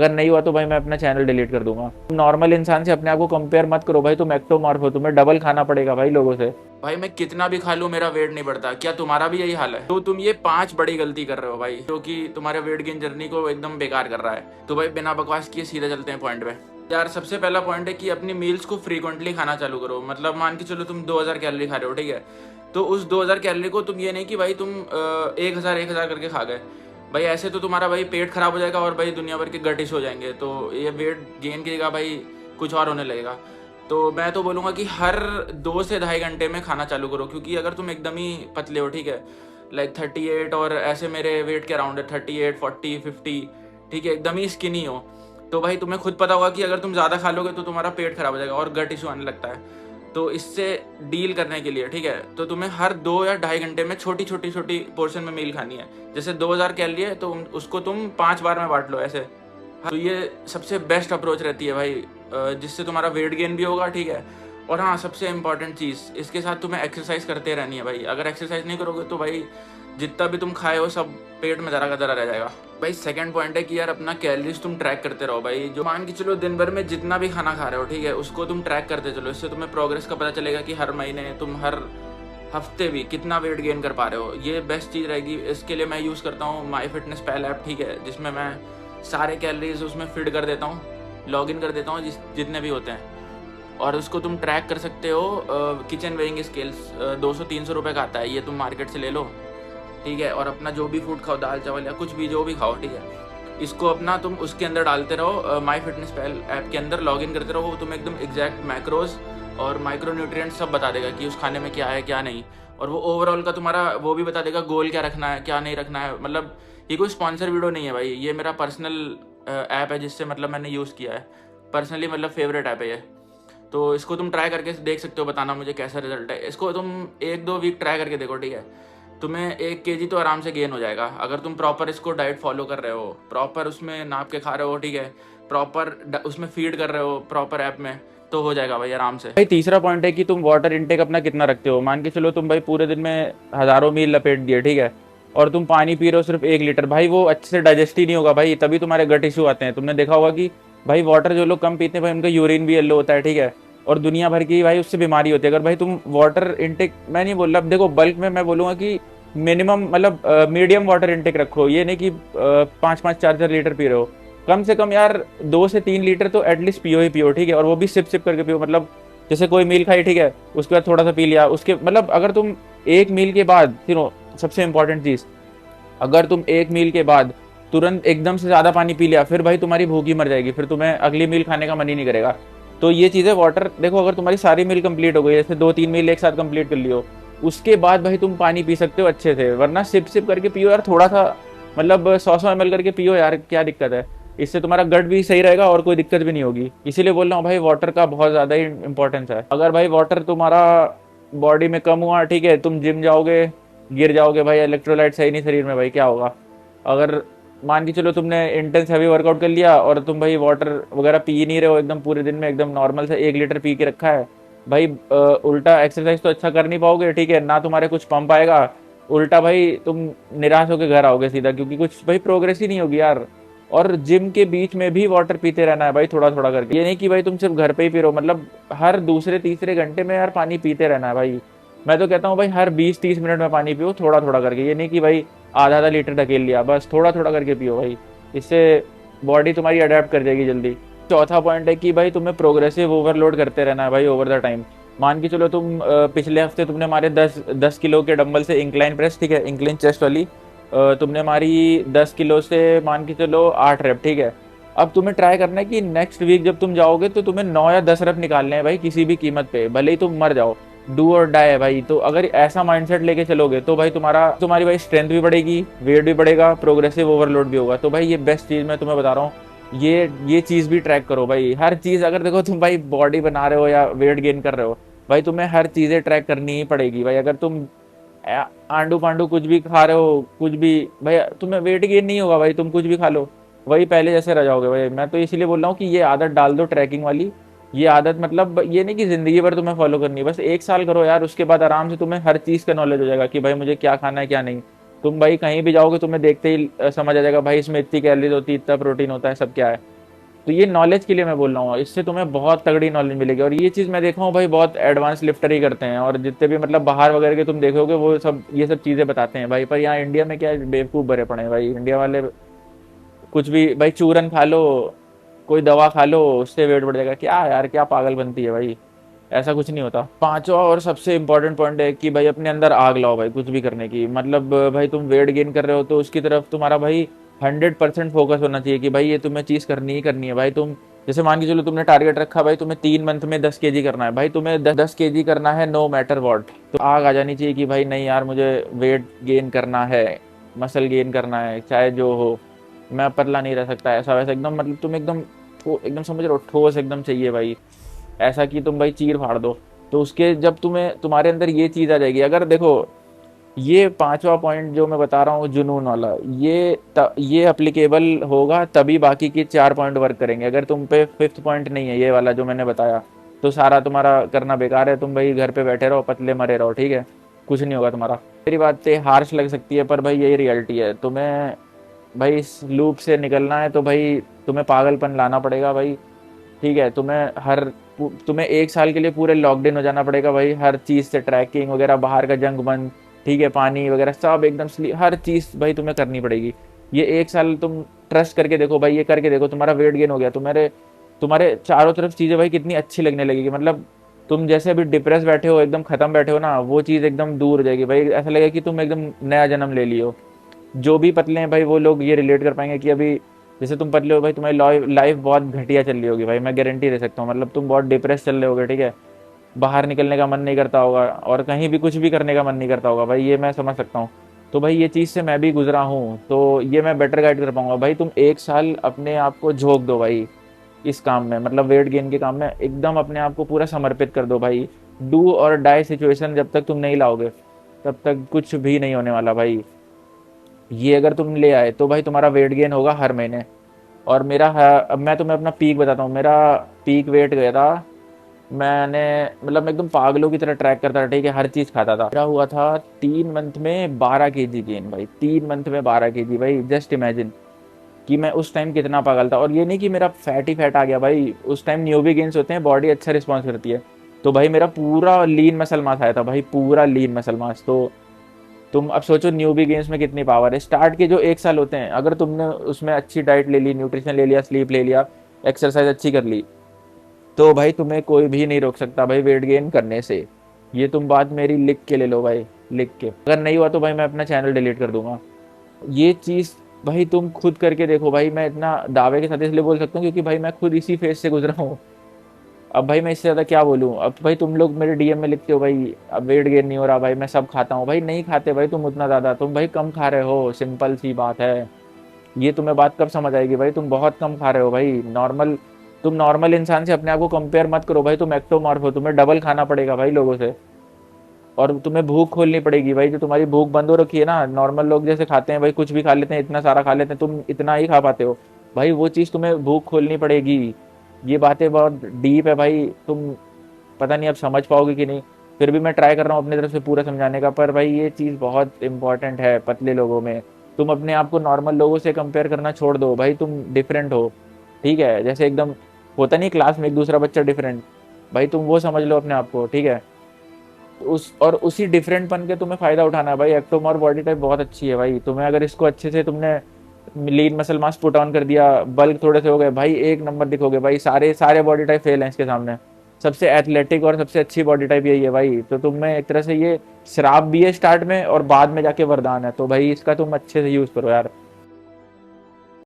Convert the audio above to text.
अगर नहीं हुआ तो भाई मैं अपना चैनल डिलीट कर दूंगा। नॉर्मल इंसान से अपने आप को कंपेयर मत करो भाई, तुम एक्टोमॉर्फ हो, तुम्हें डबल खाना पड़ेगा भाई लोगों से। भाई मैं कितना भी खा लूं मेरा वेट नहीं बढ़ता, क्या तुम्हारा भी यही हाल है? तो तुम ये 5 बड़ी गलती कर रहे हो भाई, जो कि तुम्हारे वेट गेन जर्नी को एकदम बेकार कर रहा है। तो भाई बिना बकवास किए सीधे चलते हैं पॉइंट पे। यार सबसे पहला पॉइंट है कि अपनी मील्स को फ्रीक्वेंटली खाना चालू करो। मतलब मान के चलो तुम 2000 कैलोरी खा रहे हो, ठीक है, तो उस 2000 कैलोरी को तुम ये नहीं कि भाई तुम 1000 करके खा गए। भाई ऐसे तो तुम्हारा भाई पेट खराब हो जाएगा और भाई दुनिया भर के गट इशू हो जाएंगे, तो ये वेट गेन की जगह भाई कुछ और होने लगेगा। तो मैं तो बोलूँगा कि हर 2 से ढाई घंटे में खाना चालू करो, क्योंकि अगर तुम एकदम ही पतले हो, ठीक है, लाइक 38 और ऐसे मेरे वेट के अराउंड है 38 40 50, ठीक है, एकदम ही स्किनी हो, तो भाई तुम्हें खुद पता होगा कि अगर तुम ज़्यादा खा लोगे तो तुम्हारा पेट खराब हो जाएगा और गट इशू आने लगता है। तो इससे डील करने के लिए, ठीक है, तो तुम्हें हर 2 या ढाई घंटे में छोटी छोटी छोटी पोर्शन में मील खानी है। जैसे 2000 कैलोरी है तो उसको तुम 5 बार में बांट लो ऐसे। तो ये सबसे बेस्ट अप्रोच रहती है भाई, जिससे तुम्हारा वेट गेन भी होगा, ठीक है। और हाँ, सबसे इम्पॉर्टेंट चीज़, इसके साथ तुम्हें एक्सरसाइज करते रहनी है भाई। अगर एक्सरसाइज नहीं करोगे तो भाई जितना भी तुम खाए हो सब पेट में दरा का दरा रह जाएगा। भाई सेकंड पॉइंट है कि यार अपना कैलोरीज तुम ट्रैक करते रहो भाई। जो मान के चलो दिन भर में जितना भी खाना खा रहे हो, ठीक है, उसको तुम ट्रैक करते चलो। इससे तुम्हें प्रोग्रेस का पता चलेगा कि हर महीने तुम हर हफ्ते भी कितना वेट गेन कर पा रहे हो। ये बेस्ट चीज़ रहेगी। इसके लिए मैं यूज़ करता हूँ माई फिटनेस पैल ऐप, ठीक है, जिसमें मैं सारे कैलोरीज उसमें फिट कर देता हूँ, लॉग इन कर देता हूँ जितने भी होते हैं, और उसको तुम ट्रैक कर सकते हो। किचन वेइंग स्केल्स 200-300 रुपये का आता है, ये तुम मार्केट से ले लो, ठीक है। और अपना जो भी फूड खाओ, दाल चावल या कुछ भी जो भी खाओ, ठीक है, इसको अपना तुम उसके अंदर डालते रहो। माई फिटनेस पैल ऐप के अंदर लॉग इन करते रहो। वो तुम्हें एकदम एग्जैक्ट मैक्रोज और माइक्रो न्यूट्रिएंट्स सब बता देगा कि उस खाने में क्या है क्या नहीं। और वो ओवरऑल का तुम्हारा वो भी बता देगा गोल क्या रखना है क्या नहीं रखना है। मतलब ये कोई स्पॉन्सर वीडियो नहीं है भाई, ये मेरा पर्सनल ऐप है, जिससे मतलब मैंने यूज़ किया है पर्सनली, मतलब फेवरेट ऐप है ये। तो इसको तुम ट्राई करके देख सकते हो, बताना मुझे कैसा रिजल्ट है। इसको तुम 1-2 वीक ट्राई करके देखो, ठीक है, तुम्हें 1 kg तो आराम से गेन हो जाएगा। अगर तुम प्रॉपर इसको डाइट फॉलो कर रहे हो, प्रॉपर उसमें नाप के खा रहे हो, ठीक है, प्रॉपर उसमें फीड कर रहे हो प्रॉपर ऐप में, तो हो जाएगा भाई आराम से। भाई तीसरा पॉइंट है कि तुम वाटर इनटेक अपना कितना रखते हो। मान के चलो तुम भाई पूरे दिन में हज़ारों मील लपेट दिए, ठीक है, और तुम पानी पी रहे हो सिर्फ 1 लीटर, भाई वो अच्छे से डाइजेस्ट ही नहीं होगा भाई, तभी तुम्हारे गट इशू आते हैं। तुमने देखा होगा कि भाई वाटर जो लोग कम पीते हैं भाई उनका यूरिन भी येलो होता है, ठीक है, और दुनिया भर की भाई उससे बीमारी होती है। अगर भाई तुम वाटर इनटेक, मैं नहीं बोल रहा, देखो बल्क में मैं बोलूँगा कि मिनिमम मतलब मीडियम वाटर इनटेक रखो। ये नहीं कि 5-5 4-4 लीटर पी रहे हो, कम से कम यार 2 से 3 लीटर तो एटलीस्ट पियो ही पियो, ठीक है, और वो भी सिप सिप करके पियो। मतलब जैसे कोई मील खाई, ठीक है, उसके बाद थोड़ा सा पी लिया, उसके मतलब अगर तुम एक मील के बाद, सबसे इंपॉर्टेंट चीज़, अगर तुम एक मील के बाद तुरंत एकदम से ज़्यादा पानी पी लिया, फिर भाई तुम्हारी भूखी मर जाएगी, फिर तुम्हें अगली मील खाने का मन ही नहीं करेगा। तो ये चीज़ें वाटर देखो, अगर तुम्हारी सारी मील कंप्लीट हो गई, जैसे 2-3 मील एक साथ कंप्लीट कर लियो, उसके बाद भाई तुम पानी पी सकते हो अच्छे से, वरना सिप सिप करके पियो यार, थोड़ा सा मतलब 100-100 ml करके पियो यार, क्या दिक्कत है। इससे तुम्हारा गट भी सही रहेगा और कोई दिक्कत भी नहीं होगी। इसीलिए बोल रहा हूँ भाई, वाटर का बहुत ज़्यादा ही इंपॉर्टेंस है। अगर भाई वाटर तुम्हारा बॉडी में कम हुआ, ठीक है, तुम जिम जाओगे गिर जाओगे भाई, इलेक्ट्रोलाइट सही नहीं शरीर में, भाई क्या होगा। अगर मान के चलो तुमने इंटेंस हैवी वर्कआउट कर लिया और तुम भाई वाटर वगैरह पी ही नहीं रहे हो एकदम पूरे दिन में, एकदम नॉर्मल से 1 लीटर पी के रखा है भाई, उल्टा एक्सरसाइज तो अच्छा कर नहीं पाओगे, ठीक है, ना तुम्हारे कुछ पंप आएगा, उल्टा भाई तुम निराश होकर घर आओगे सीधा, क्योंकि कुछ भाई प्रोग्रेस ही नहीं होगी यार। और जिम के बीच में भी वाटर पीते रहना है भाई, थोड़ा थोड़ा करके। ये नहीं कि भाई तुम सिर्फ घर पे ही पी रहे हो, मतलब हर दूसरे तीसरे घंटे में यार पानी पीते रहना है भाई। मैं तो कहता हूँ भाई हर 20-30 मिनट में पानी पियो, थोड़ा थोड़ा करके। ये नहीं कि भाई आधा आधा लीटर ढकेल लिया, बस थोड़ा थोड़ा करके पियो भाई, इससे बॉडी तुम्हारी अडेप्ट कर जाएगी जल्दी। चौथा पॉइंट है कि भाई तुम्हें प्रोग्रेसिव ओवरलोड करते रहना है भाई ओवर द टाइम। मान के चलो तुम पिछले हफ्ते तुमने मारे 10 किलो के डंबल से इंक्लाइन प्रेस, ठीक है, इंक्लाइन चेस्ट वाली, तुमने मारी 10 किलो से मान के चलो 8 रेप, ठीक है। अब तुम्हें ट्राई करना है कि नेक्स्ट वीक जब तुम जाओगे तो तुम्हें 9 या 10 रेप निकालने हैं भाई, किसी भी कीमत पे, भले ही तुम मर जाओ, डू और डाई है भाई। तो अगर ऐसा माइंडसेट लेके चलोगे तो भाई तुम्हारी भाई स्ट्रेंथ भी बढ़ेगी, वेट भी बढ़ेगा, प्रोग्रेसिव ओवरलोड भी होगा। तो भाई ये बेस्ट चीज़ मैं तुम्हें बता रहा हूँ, ये चीज़ भी ट्रैक करो भाई। हर चीज़, अगर देखो तुम भाई बॉडी बना रहे हो या वेट गेन कर रहे हो, भाई तुम्हें हर चीज़ें ट्रैक करनी ही पड़ेगी भाई। अगर तुम आंडू पांडू कुछ भी खा रहे हो, कुछ भी, भाई तुम्हें वेट गेन नहीं होगा भाई, तुम कुछ भी खा लो वही पहले जैसे रह जाओगे भाई। मैं तो इसीलिए बोल रहा हूँ कि ये आदत डाल दो ट्रैकिंग वाली। ये आदत मतलब ये नहीं कि जिंदगी भर तुम्हें फॉलो करनी है, बस 1 साल करो यार, उसके बाद आराम से तुम्हें हर चीज़ का नॉलेज हो जाएगा कि भाई मुझे क्या खाना है क्या नहीं। तुम भाई कहीं भी जाओगे तुम्हें देखते ही समझ आ जाएगा भाई इसमें इतनी कैलोरीज होती है, इतना प्रोटीन होता है, सब क्या है। तो ये नॉलेज के लिए मैं बोल रहा हूँ, इससे तुम्हें बहुत तगड़ी नॉलेज मिलेगी। और ये चीज़ मैं देखा हूँ भाई बहुत एडवांस लिफ्टर ही करते हैं, और जितने भी मतलब बाहर वगैरह के तुम देखोगे वो सब ये सब चीज़ें बताते हैं भाई। पर यहाँ इंडिया में क्या है, बेवकूफ़ भरे पड़े हैं भाई इंडिया वाले। कुछ भी भाई चूरन खा लो, कोई दवा खा लो, उससे वेट बढ़ जाएगा। क्या यार, क्या पागल बनती है भाई, ऐसा कुछ नहीं होता। पांचवा और सबसे इंपॉर्टेंट पॉइंट है कि भाई अपने अंदर आग लाओ भाई कुछ भी करने की। मतलब भाई तुम वेट गेन कर रहे हो तो उसकी तरफ तुम्हारा भाई 100% फोकस होना चाहिए कि भाई ये तुम्हें चीज़ करनी ही करनी है भाई। तुम जैसे मान के चलो तुमने टारगेट रखा भाई तुम्हें 3 मंथ में 10 kg करना है, भाई तुम्हें 10 kg करना है नो मैटर वॉट। तो आग आ जानी चाहिए कि भाई नहीं यार मुझे वेट गेन करना है, मसल गेन करना है, चाहे जो हो, मैं पतला नहीं रह सकता ऐसा वैसा एकदम। मतलब तुम एकदम एकदम समझ रहे हो, ठोस एकदम चाहिए भाई, ऐसा कि तुम भाई चीर फाड़ दो। तो उसके जब तुम्हें तुम्हारे अंदर ये चीज़ आ जाएगी, अगर देखो ये पांचवा पॉइंट जो मैं बता रहा हूँ जुनून वाला, ये अप्लीकेबल होगा तभी बाकी के 4 पॉइंट वर्क करेंगे। अगर तुम पे फिफ्थ पॉइंट नहीं है ये वाला जो मैंने बताया, तो सारा तुम्हारा करना बेकार है। तुम भाई घर पे बैठे रहो, पतले मरे रहो, ठीक है, कुछ नहीं होगा तुम्हारा। मेरी बातें हार्श लग सकती है पर भाई यही रियलिटी है। तुम्हें भाई इस लूप से निकलना है तो भाई तुम्हें पागलपन लाना पड़ेगा भाई, ठीक है। तुम्हें 1 साल के लिए पूरे लॉकडाउन हो जाना पड़ेगा भाई, हर चीज़ से ट्रैकिंग वगैरह, बाहर का जंक बंद, ठीक है, पानी वगैरह सब एकदम हर चीज़ भाई तुम्हें करनी पड़ेगी। ये 1 साल तुम ट्रस्ट करके देखो भाई, ये करके देखो, तुम्हारा वेट गेन हो गया, तुम्हारे तुम्हारे चारों तरफ चीज़ें भाई कितनी अच्छी लगने लगेगी। मतलब तुम जैसे अभी डिप्रेस बैठे हो, एकदम खत्म बैठे हो ना, वो चीज़ एकदम दूर हो जाएगी भाई। ऐसा लगेगा कि तुम एकदम नया जन्म ले लियो। जो भी पतले हैं भाई वो लोग ये रिलेट कर पाएंगे कि अभी जैसे तुम पतले हो भाई, तुम्हारी लाइफ बहुत घटिया चल रही होगी भाई, मैं गारंटी दे सकता हूँ। मतलब तुम बहुत डिप्रेस चल रहे होगे, ठीक है, बाहर निकलने का मन नहीं करता होगा और कहीं भी कुछ भी करने का मन नहीं करता होगा भाई, ये मैं समझ सकता हूँ। तो भाई ये चीज़ से मैं भी गुजरा हूँ, तो ये मैं बेटर गाइड कर पाऊंगा भाई। तुम 1 साल अपने आप को झोंक दो भाई इस काम में, मतलब वेट गेन के काम में एकदम अपने आप को पूरा समर्पित कर दो भाई। डू और डाई सिचुएशन जब तक तुम नहीं लाओगे तब तक कुछ भी नहीं होने वाला भाई। ये अगर तुम ले आए तो भाई तुम्हारा वेट गेन होगा हर महीने। और अब मैं तुम्हें अपना पीक बताता हूँ। मेरा पीक वेट गया था, मैंने मतलब मैं एकदम पागलों की तरह ट्रैक करता था, ठीक है, हर चीज़ खाता था। मेरा हुआ था 3 मंथ में 12 kg गेन भाई, 3 मंथ में 12 kg भाई। जस्ट इमेजिन कि मैं उस टाइम कितना पागल था। और ये नहीं कि मेरा फैट ही फैट आ गया भाई, उस टाइम न्यूबी गेन्स होते हैं, बॉडी अच्छा रिस्पॉन्स करती है। तो भाई मेरा पूरा लीन मसल मास आया था भाई, पूरा लीन मसल मास। तो तुम अब सोचो न्यूबी गेम्स में कितनी पावर है। स्टार्ट के जो 1 साल होते हैं, अगर तुमने उसमें अच्छी डाइट ले ली, न्यूट्रिशन ले लिया, स्लीप ले लिया, एक्सरसाइज अच्छी कर ली, तो भाई तुम्हें कोई भी नहीं रोक सकता भाई वेट गेन करने से। ये तुम बात मेरी लिख के ले लो भाई, लिख के। अगर नहीं हुआ तो भाई मैं अपना चैनल डिलीट कर दूंगा। ये चीज़ भाई तुम खुद करके देखो भाई। मैं इतना दावे के साथ इसलिए बोल सकता हूँ क्योंकि भाई मैं खुद इसी फेज से गुजरा हूँ। अब भाई मैं इससे ज़्यादा क्या बोलूँ। अब भाई तुम लोग मेरे डीएम में लिखते हो भाई अब वेट गेन नहीं हो रहा भाई, मैं सब खाता हूँ, भाई नहीं खाते भाई तुम उतना ज़्यादा, तुम भाई कम खा रहे हो, सिंपल सी बात है। ये तुम्हें बात कब समझ आएगी भाई, तुम बहुत कम खा रहे हो भाई। तुम नॉर्मल इंसान से अपने आप को कंपेयर मत करो भाई, तुम एक्टोमॉर्फ हो, तुम्हें डबल खाना पड़ेगा भाई लोगों से। और तुम्हें भूख खोलनी पड़ेगी भाई, जो तुम्हारी भूख बंद हो रखी है ना, नॉर्मल लोग जैसे खाते हैं भाई, कुछ भी खा लेते हैं, इतना सारा खा लेते हैं, तुम इतना ही खा पाते हो भाई। वो चीज़ तुम्हें भूख खोलनी पड़ेगी। ये बातें बहुत डीप है भाई, तुम पता नहीं अब समझ पाओगे कि नहीं। फिर भी मैं ट्राई कर रहा हूँ अपनी तरफ से पूरा समझाने का। पर भाई ये चीज़ बहुत इंपॉर्टेंट है पतले लोगों में। तुम अपने आप को नॉर्मल लोगों से कंपेयर करना छोड़ दो भाई, तुम डिफरेंट हो, ठीक है। जैसे एकदम होता नहीं क्लास में एक दूसरा बच्चा डिफरेंट, भाई तुम वो समझ लो अपने आप को, ठीक है। उसी डिफरेंटपन के तुम्हें फ़ायदा उठाना है भाई। एक्टोमॉर बॉडी टाइप बहुत अच्छी है भाई, तुम्हें अगर इसको अच्छे से तुमने lean muscle mass put on कर दिया, बल्क थोड़े से हो गए भाई, एक नंबर दिखोगे भाई। सारे सारे बॉडी टाइप फेल हैं इसके सामने। सबसे एथलेटिक और सबसे अच्छी बॉडी टाइप यही है भाई। तो तुम में एक तरह से ये श्राप भी है स्टार्ट में और बाद में जाके वरदान है। तो भाई इसका तुम अच्छे से यूज़ करो यार।